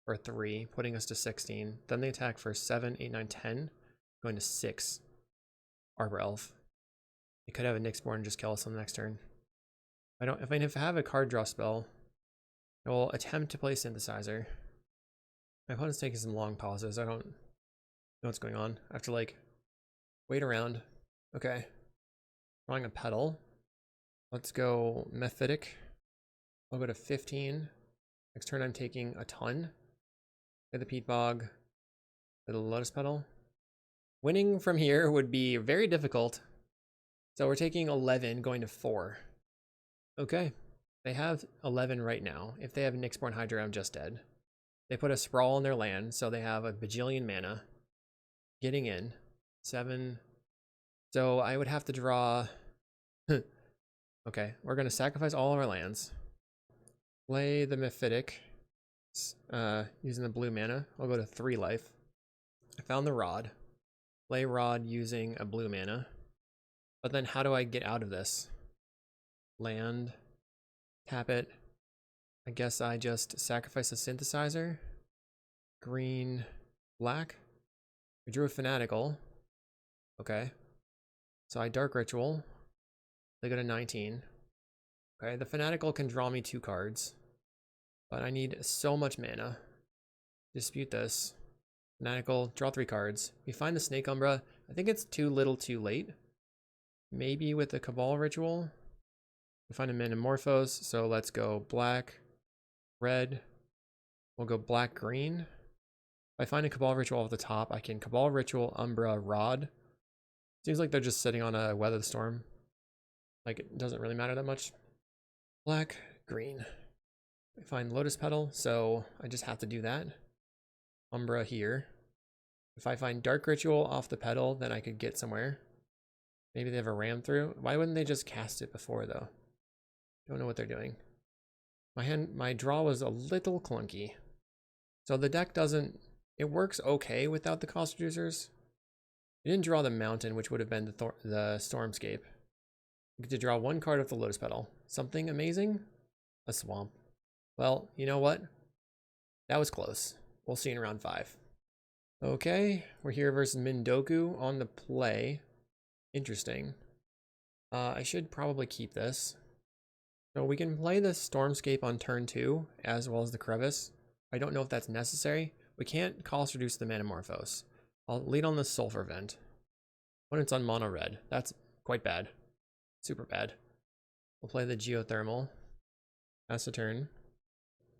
for 3, putting us to 16. Then they attack for 7, 8, 9, 10, going to 6. Arbor Elf. They could have a Nyxborn and just kill us on the next turn. If I have a card draw spell, I will attempt to play Synthesizer. My opponent's taking some long pauses. I don't know what's going on. I have to like wait around. Okay. Drawing a Petal. Let's go Mephitic. I'll go to 15. Next turn I'm taking a ton. Play the Peat Bog. Play the Lotus Petal. Winning from here would be very difficult. So we're taking 11, going to 4. Okay. They have 11 right now. If they have Nyxborn Hydra, I'm just dead. They put a Sprawl in their land, so they have a bajillion mana. Getting in. 7. So I would have to draw... Okay, we're going to sacrifice all of our lands. Play the Mephitic. Using the blue mana. I'll go to 3 life. I found the Rod. Play Rod using a blue mana. But then how do I get out of this? Land. Tap it. I guess I just sacrifice a Synthesizer. Green. Black. We drew a Fanatical. Okay. So I Dark Ritual. They go to 19. Okay, the Fanatical can draw me 2 cards. But I need so much mana. Dispute this. Fanatical, draw 3 cards. We find the Snake Umbra. I think it's too little too late. Maybe with the Cabal Ritual. We find a Manamorphose, so let's go black, red. We'll go black, green. If I find a Cabal Ritual off the top, I can Cabal Ritual, Umbra, Rod. Seems like they're just sitting on a Weather the Storm. Like, it doesn't really matter that much. Black, green. I find Lotus Petal, so I just have to do that. Umbra here. If I find Dark Ritual off the Petal, then I could get somewhere. Maybe they have a Ram through. Why wouldn't they just cast it before, though? Don't know what they're doing. My draw was a little clunky. So the deck doesn't... It works okay without the cost reducers. We didn't draw the Mountain, which would have been the Stormscape. We get to draw 1 card of the Lotus Petal. Something amazing? A Swamp. Well, you know what? That was close. We'll see in round 5. Okay, we're here versus Mindoku on the play. Interesting. I should probably keep this. So we can play the Stormscape on turn 2, as well as the Crevice. I don't know if that's necessary. We can't cost reduce the Manamorphose. I'll lead on the Sulfur Vent. When it's on mono red, that's quite bad. Super bad. We'll play the Geothermal. Pass the turn.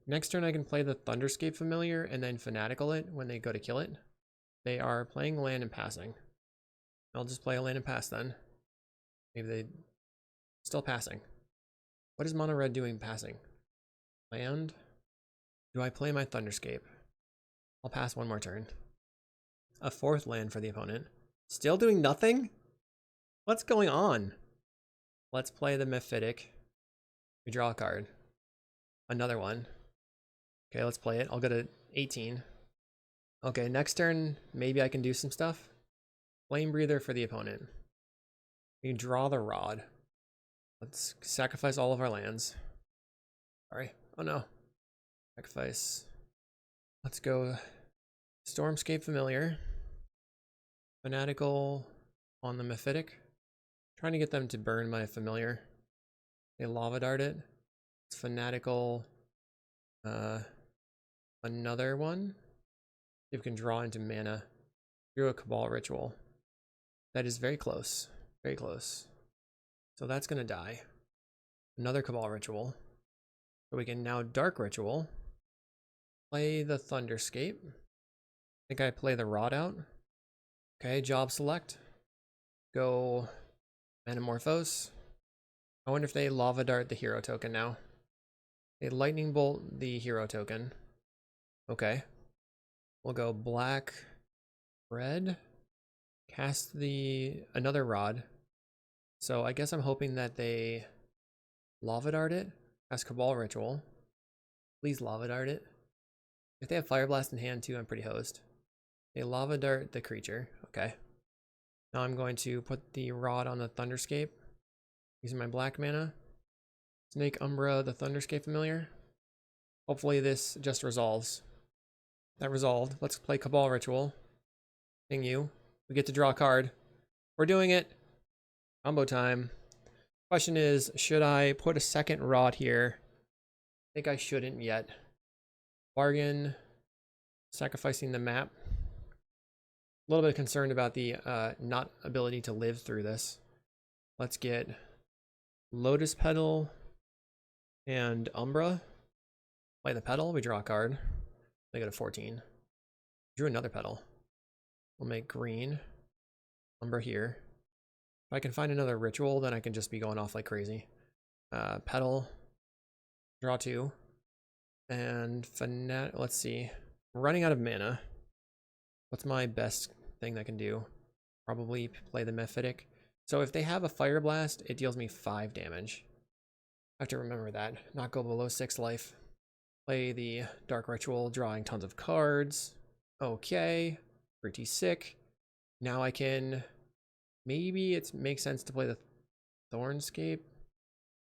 Next turn I can play the Thunderscape Familiar and then Fanatical it when they go to kill it. They are playing land and passing. I'll just play a land and pass then. Maybe they... Still passing. What is mono red doing passing? Land? Do I play my Thunderscape? I'll pass 1 more turn. A 4th land for the opponent. Still doing nothing? What's going on? Let's play the Mephitic. We draw a card. Another one. Okay, let's play it. I'll go to 18. Okay, next turn, maybe I can do some stuff. Flame Breather for the opponent. We draw the Rod. Let's sacrifice all of our lands. Sorry. Oh no. Sacrifice. Let's go Stormscape Familiar. Fanatical on the Mephitic. Trying to get them to burn my Familiar. They Lava Dart it. Fanatical. Another one. See if we can draw into mana. Through a Cabal Ritual. That is very close. Very close. So that's going to die. Another Cabal Ritual. So we can now Dark Ritual. Play the Thunderscape. I think I play the Rod out. Okay, job select. Go Manamorphose. I wonder if they Lava Dart the hero token now. They Lightning Bolt the hero token. Okay. We'll go black, red. Cast another Rod. So I guess I'm hoping that they Lava Dart it. Cast Cabal Ritual. Please Lava Dart it. If they have Fire Blast in hand too, I'm pretty hosed. They Lava Dart the creature. Okay. Now I'm going to put the Rod on the Thunderscape. Using my black mana. Snake Umbra the Thunderscape familiar. Hopefully this just resolves. That resolved. Let's play Cabal Ritual. Ping you. We get to draw a card. We're doing it. Combo time. Question is, should I put a second Rod here? I think I shouldn't yet. Bargain. Sacrificing the map. A little bit concerned about the not ability to live through this. Let's get Lotus Petal and Umbra. Play the Petal. We draw a card. They go to 14. Drew another Petal. We'll make green. Umbra here. If I can find another ritual, then I can just be going off like crazy. Petal. Draw 2. And let's see. I'm running out of mana. What's my best thing that I can do? Probably play the Mephitic. So if they have a Fire Blast, it deals me 5 damage. I have to remember that. Not go below 6 life. Play the Dark Ritual, drawing tons of cards. Okay. Pretty sick. Now I can... Maybe it makes sense to play the Thornscape.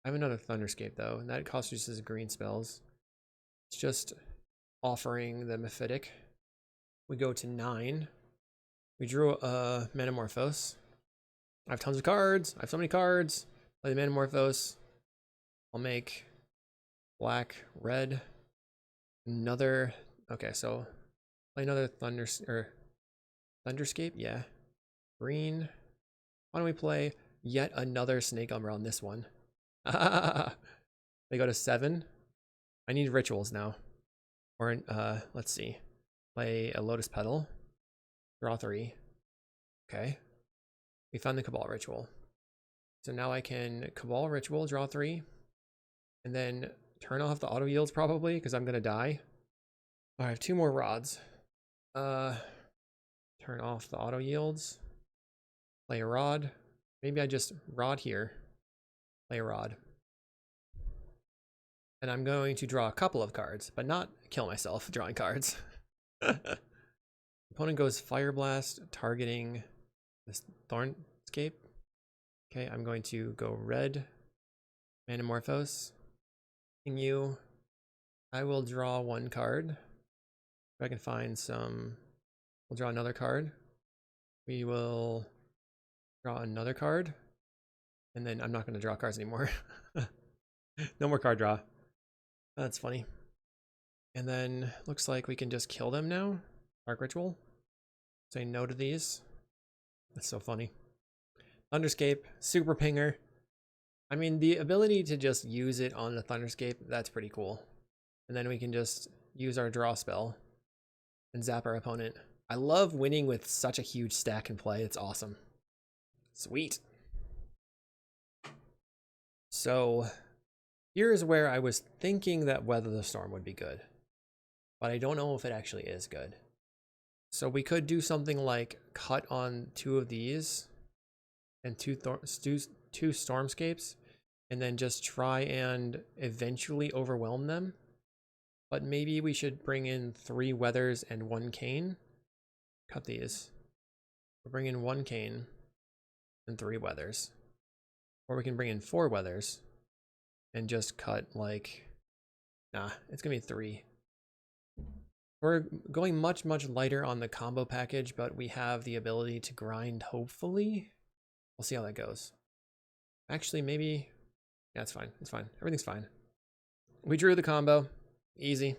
I have another Thunderscape though, and that costs just as green spells. It's just offering the Mephitic. We go to 9. We drew a Manamorphose. I have tons of cards. I have so many cards. Play the Manamorphose. I'll make black, red. Another. Okay, so play another Thunderscape. Yeah. Green. Why don't we play yet another Snake Umbra on this one? They go to 7. I need rituals now. Or let's see. Play a Lotus Petal. Draw 3. Okay. We found the Cabal Ritual. So now I can Cabal Ritual, draw 3. And then turn off the auto yields probably, because I'm gonna die. I have 2 more rods. Turn off the auto yields. Play a rod. Maybe I just rod here. Play a rod. And I'm going to draw a couple of cards, but not kill myself drawing cards. Opponent goes Fire Blast, targeting this Thornscape. Okay, I'm going to go red. Manamorphose. You. I will draw 1 card. If I can find some... We'll draw another card. We will draw another card. And then I'm not going to draw cards anymore. No more card draw. That's funny. And then looks like we can just kill them now. Dark Ritual. Say no to these. That's so funny. Thunderscape, Super Pinger. I mean, the ability to just use it on the Thunderscape, that's pretty cool. And then we can just use our draw spell and zap our opponent. I love winning with such a huge stack in play. It's awesome. Sweet. So here's where I was thinking that Weather the Storm would be good, but I don't know if it actually is good. So we could do something like cut on 2 of these and two Stormscapes, and then just try and eventually overwhelm them. But maybe we should bring in 3 Weathers and 1 Cane. Cut these. We'll bring in 1 Cane and 3 Weathers. Or we can bring in 4 Weathers and just cut like... Nah, it's gonna be 3. We're going much, much lighter on the combo package, but we have the ability to grind, hopefully. We'll see how that goes. Actually, maybe... Yeah, it's fine. It's fine. Everything's fine. We drew the combo. Easy.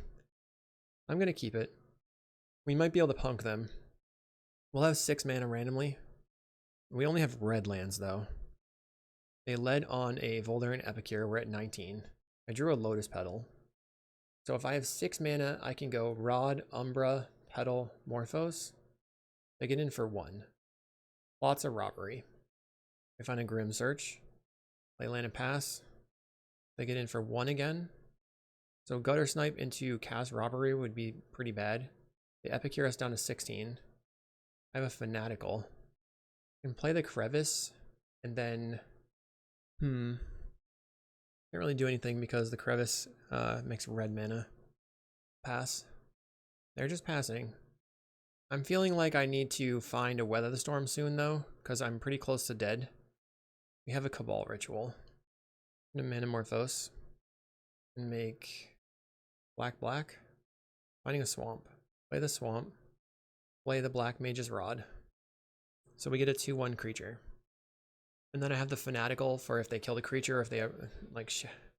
I'm going to keep it. We might be able to punk them. We'll have 6 mana randomly. We only have red lands, though. They led on a Voldaren Epicure. We're at 19. I drew a Lotus Petal. So if I have 6 mana, I can go Rod, Umbra, Petal, Morphos. They get in for 1. Lots of robbery. I find a Grim Search. Play land and pass. They get in for 1 again. So Gutter Snipe into cast robbery would be pretty bad. The Epicure is down to 16. I have a Fanatical. I can play the Crevice and then can't really do anything because the Crevice makes red mana. Pass. They're just passing. I'm feeling like I need to find a Weather the Storm soon though, because I'm pretty close to dead. We have a Cabal Ritual. I'm gonna Manamorphose and make black. Finding a swamp. Play the swamp. Play the Black Mage's Rod. So we get a 2/1 creature. And then I have the Fanatical for if they kill the creature, if they like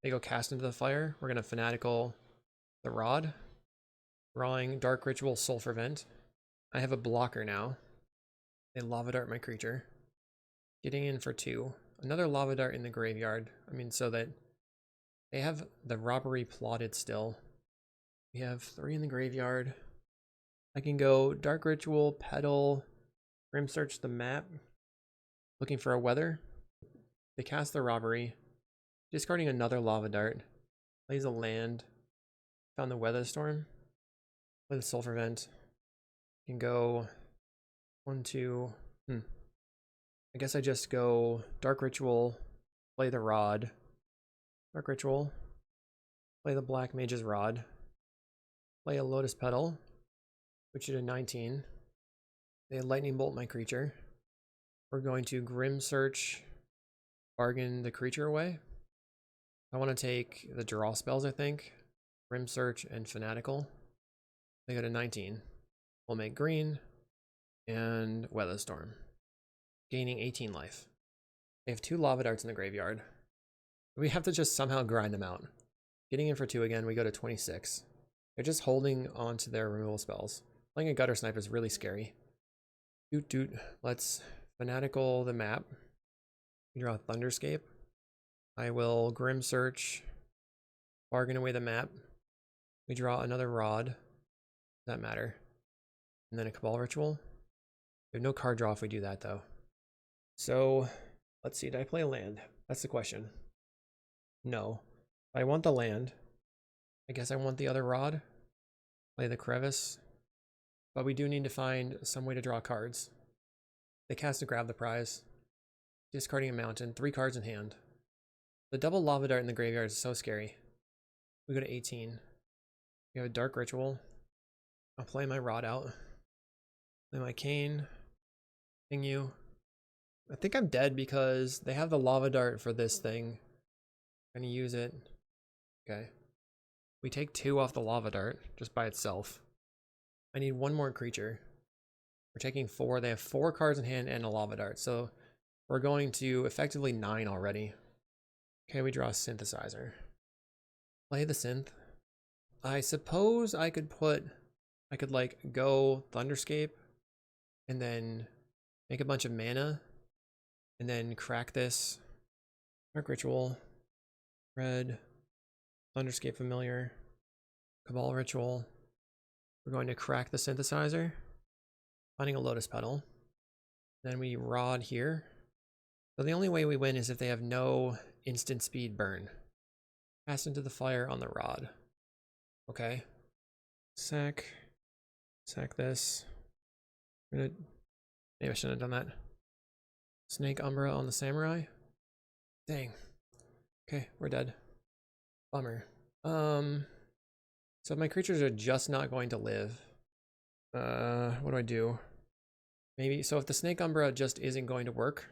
they go cast into the fire. We're gonna Fanatical the Rod. Drawing Dark Ritual Sulfur Vent. I have a blocker now. They Lava Dart my creature. Getting in for 2. Another Lava Dart in the graveyard. I mean, so that they have the robbery plotted still. We have 3 in the graveyard. I can go Dark Ritual, Petal, Grim Search the map. Looking for a Weather. They cast the robbery. Discarding another Lava Dart. Plays a land. Found the Weather Storm. Play the Sulfur Vent. Can go 1, 2. I guess I just go Dark Ritual, play the Rod, Dark Ritual, play the Black Mage's Rod, play a Lotus Petal, which is a 19. They Lightning Bolt my creature. We're going to Grim Search, bargain the creature away. I want to take the draw spells, I think. Grim Search and Fanatical. They go to 19. We'll make green and Weather Storm. Gaining 18 life. They have 2 Lava Darts in the graveyard. We have to just somehow grind them out. Getting in for 2 again, we go to 26. They're just holding on to their removal spells. Playing a Gutter Snipe is really scary. Doot. Let's Fanatical the map. We draw a Thunderscape. I will Grim Search. Bargain away the map. We draw another Rod. Does that matter? And then a Cabal Ritual. We have no card draw if we do that though. So, let's see, did I play a land? That's the question. No. I want the land. I guess I want the other Rod. Play the Crevice. But we do need to find some way to draw cards. They cast to grab the prize. Discarding a mountain, 3 cards in hand. The double Lava Dart in the graveyard is so scary. We go to 18. We have a Dark Ritual. I'll play my Rod out. Play my Cane. Ping you. I think I'm dead because they have the Lava Dart for this thing. I'm gonna use it. Okay. We take 2 off the Lava Dart just by itself. I need 1 more creature. We're taking 4. They have 4 cards in hand and a Lava Dart. So we're going to effectively 9 already. Okay, we draw a Synthesizer. Play the Synth. I suppose I could like go Thunderscape and then make a bunch of mana. And then crack this. Dark Ritual. Red. Thunderscape Familiar. Cabal Ritual. We're going to crack the Synthesizer. Finding a Lotus Petal. Then we Rod here. So the only way we win is if they have no instant speed burn. Pass into the fire on the Rod. Okay. Sack this. Maybe I shouldn't have done that. Snake Umbra on the Samurai. Dang. Okay, we're dead. Bummer. So my creatures are just not going to live. What do I do? Maybe, so if the Snake Umbra just isn't going to work,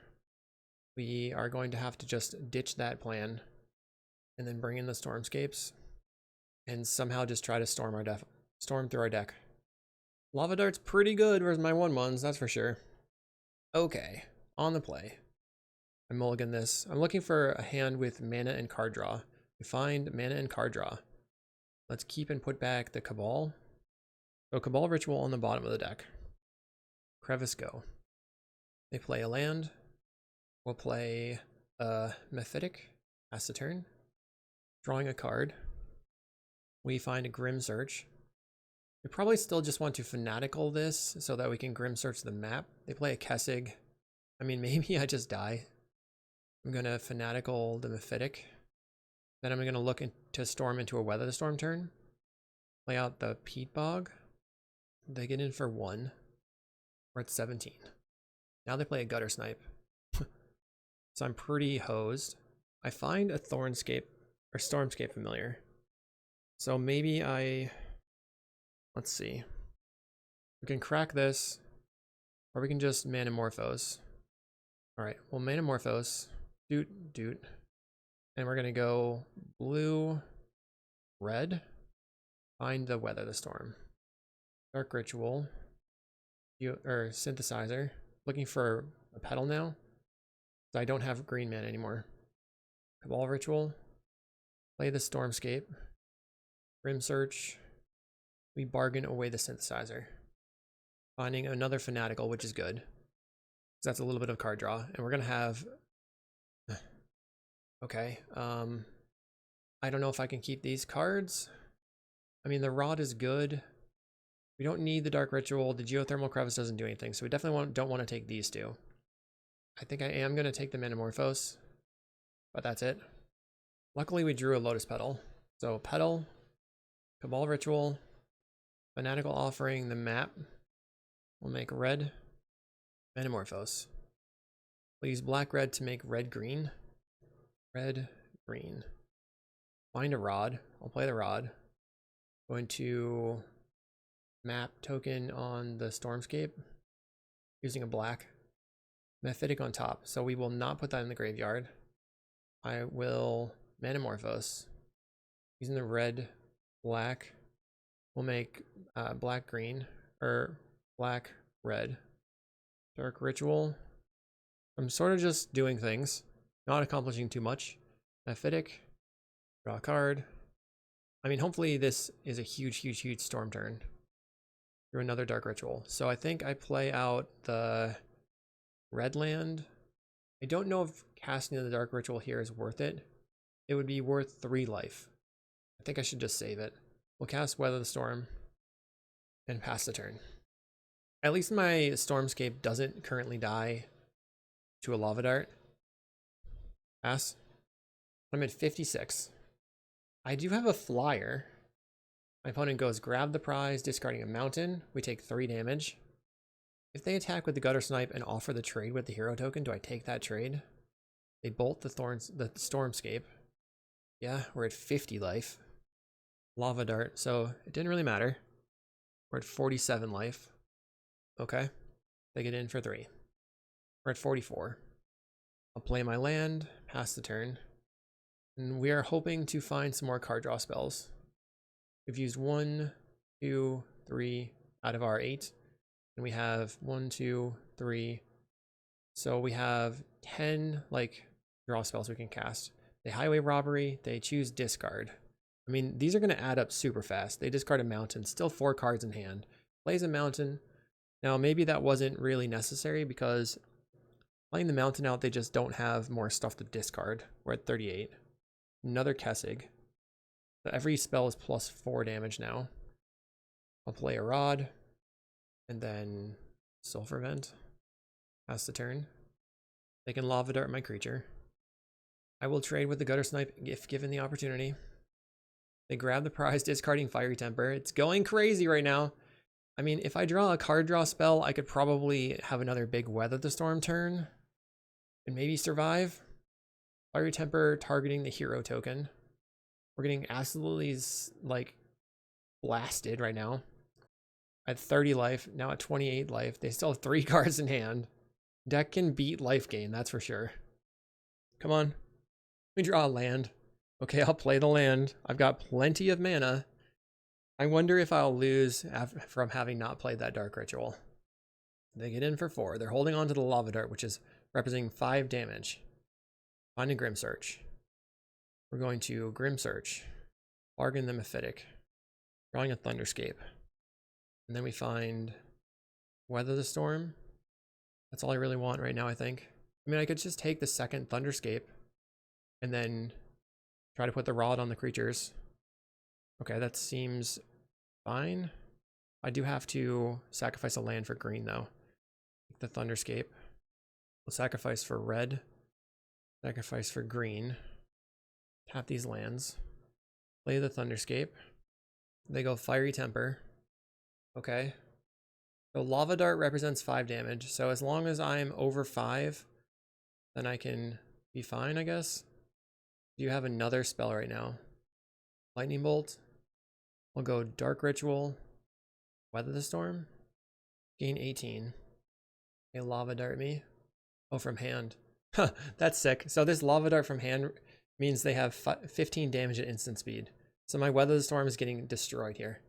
we are going to have to just ditch that plan and then bring in the Stormscapes and somehow just try to storm through our deck. Lava Dart's pretty good versus my 1/1s, that's for sure. Okay. On the play. I mulligan this. I'm looking for a hand with mana and card draw. We find mana and card draw. Let's keep and put back the Cabal. So Cabal Ritual on the bottom of the deck. Crevice go. They play a land. We'll play a Mephitic. Pass the turn. Drawing a card. We find a Grim Search. We probably still just want to Fanatical this so that we can Grim Search the map. They play a Kessig. I mean, maybe I just die. I'm going to Fanatical the Mephitic. Then I'm going to look to storm into a Weather the Storm turn. Play out the Peat Bog. They get in for 1. We're at 17. Now they play a Gutter Snipe. So I'm pretty hosed. I find a Thornscape or Stormscape familiar. So maybe let's see. We can crack this, or we can just Manamorphose. Alright, we'll Manamorphose. Doot. And we're gonna go blue, red. Find the Weather the Storm. Dark Ritual. Synthesizer. Looking for a Petal now. So I don't have green mana anymore. Cabal Ritual. Play the Stormscape. Grim Search. We bargain away the Synthesizer. Finding another Fanatical, which is good. So that's a little bit of card draw. And we're going to have... Okay. I don't know if I can keep these cards. I mean, the Rod is good. We don't need the Dark Ritual. The Geothermal Crevice doesn't do anything. So we definitely don't want to take these two. I think I am going to take the Manamorphose. But that's it. Luckily, we drew a Lotus Petal. So Petal, Cabal Ritual, Fanatical Offering, the map. We'll make red, Manamorphose. We'll use black-red to make red-green. Red-green. Find a Rod. I'll play the Rod. Going to map token on the Stormscape. Using a black. Mephitic on top. So we will not put that in the graveyard. I will Manamorphose. Using the red, black. We'll make black, green. Or black, red. Dark Ritual. I'm sort of just doing things. Not accomplishing too much. Mephitic. Draw a card. I mean, hopefully this is a huge storm turn. Through another Dark Ritual. So I think I play out the red land. I don't know if casting the Dark Ritual here is worth it. It would be worth 3 life. I think I should just save it. We'll cast Weather the Storm and pass the turn. At least my Stormscape doesn't currently die to a Lava Dart. Pass. I'm at 56. I do have a flyer. My opponent goes grab the prize, discarding a mountain. We take 3 damage. If they attack with the Gutter Snipe and offer the trade with the hero token, do I take that trade? They bolt the Stormscape. Yeah, we're at 50 life. Lava Dart, so it didn't really matter. We're at 47 life. Okay. They get in for 3. We're at 44. I'll play my land, pass the turn. And we are hoping to find some more card draw spells. We've used 1, 2, 3 out of our 8. And we have 1, 2, 3. So we have 10 draw spells we can cast. They highway robbery, they choose discard. I mean, these are going to add up super fast. They discard a mountain, still 4 cards in hand. Plays a mountain. Now maybe that wasn't really necessary because playing the mountain out, they just don't have more stuff to discard. We're at 38. Another Kessig. So every spell is plus 4 damage now. I'll play a Rod. And then Sulfur Vent. Pass the turn. They can Lava Dart my creature. I will trade with the Gutter Snipe if given the opportunity. They grab the prize, discarding Fiery Temper. It's going crazy right now. I mean, if I draw a card draw spell, I could probably have another big Weather the Storm turn. And maybe survive. Fiery Temper targeting the hero token. We're getting absolutely, blasted right now. At 30 life, now at 28 life. They still have 3 cards in hand. Deck can beat life gain, that's for sure. Come on. Let me draw a land. Okay, I'll play the land. I've got plenty of mana. I wonder if I'll lose from having not played that Dark Ritual. They get in for 4. They're holding on to the Lava Dart, which is representing 5 damage. Find a Grim Search. We're going to Grim Search, bargain the Mephitic, drawing a Thunderscape. And then we find Weather the Storm. That's all I really want right now, I think. I mean, I could just take the second Thunderscape and then try to put the Rod on the creatures. Okay, that seems fine. I do have to sacrifice a land for green, though. The Thunderscape. We'll sacrifice for red. Sacrifice for green. Tap these lands. Play the Thunderscape. They go Fiery Temper. Okay. So Lava Dart represents 5 damage. So as long as I'm over 5, then I can be fine, I guess. Do you have another spell right now? Lightning Bolt. We'll go Dark Ritual. Weather the Storm. Gain 18. Okay, Lava Dart me. Oh, from hand. Huh, that's sick. So this Lava Dart from hand means they have 15 damage at instant speed. So my Weather the Storm is getting destroyed here.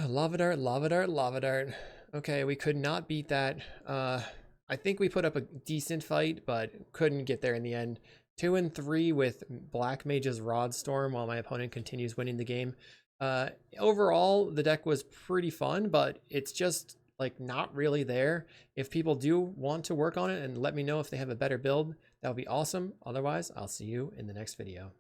Lava Dart, Lava Dart, Lava Dart. Okay, we could not beat that. I think we put up a decent fight, but couldn't get there in the end. 2 and 3 with Black Mage's Rod Storm while my opponent continues winning the game. Overall, the deck was pretty fun, but it's just like not really there. If people do want to work on it and let me know if they have a better build, that would be awesome. Otherwise, I'll see you in the next video.